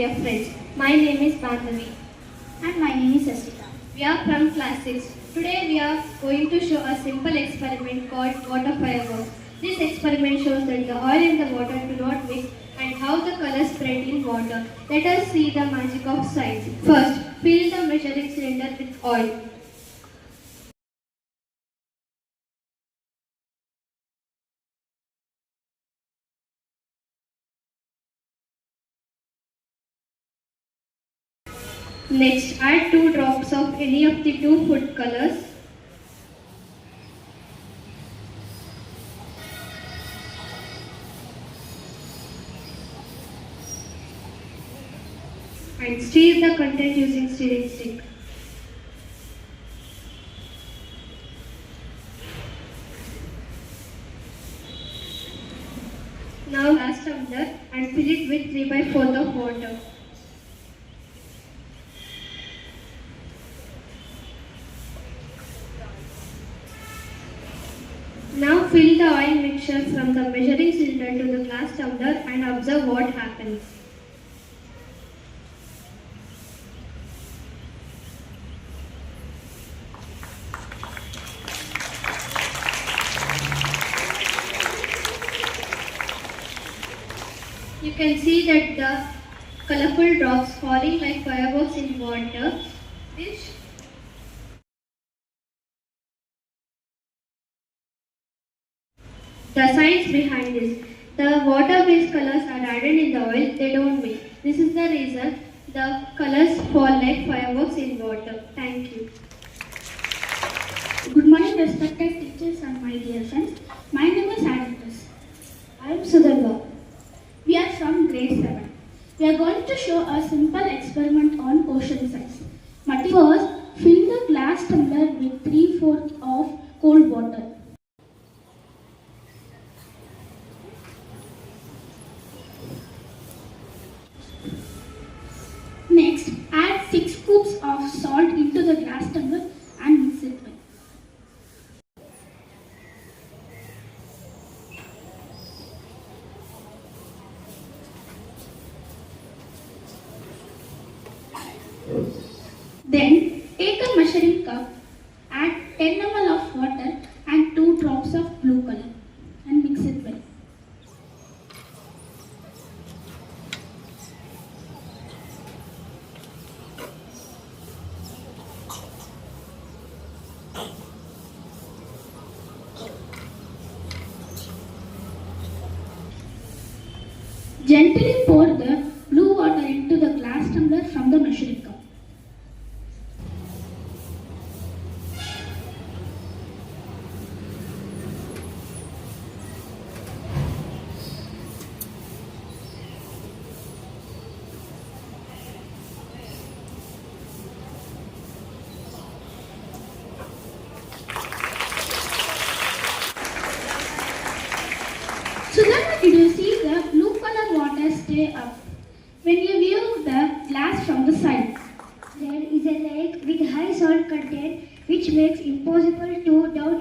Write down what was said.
dear friends. My name is Bandhavi. And my name is Asita. We are from class 6. Today we are going to show a simple experiment called water fireworks. This experiment shows that the oil and the water do not mix and how the colors spread in water. Let us see the magic of science. First, fill the measuring cylinder with oil. Next, add 2 drops of any of the 2 food colors. And stir the content using stirring stick. Now last tumbler and fill it with 3/4 of water. Now fill the oil mixture from the measuring cylinder to the glass tumbler and observe what happens. You can see that the colorful drops falling like fireworks in water. The science behind this. The water-based colors are added in the oil, they don't mix. This is the reason the colors fall like fireworks in water. Thank you. Good morning, respected teachers and my dear friends. My name is Aditya. I am Sudharva. We are from grade 7. We are going to show a simple experiment on ocean science. First, fill the glass tumbler with 3/4 of cold water. Next, add 6 scoops of salt into the glass tumbler and mix it well. Then, take a measuring cup, add 10 ml of water and 2 drops of blue color and mix it well. Gently pour the blue water into the glass tumbler from the measuring cup. Sudharma, did you see the blue color water stay up when you view the glass from the side? There is a lake with high salt content which makes impossible to down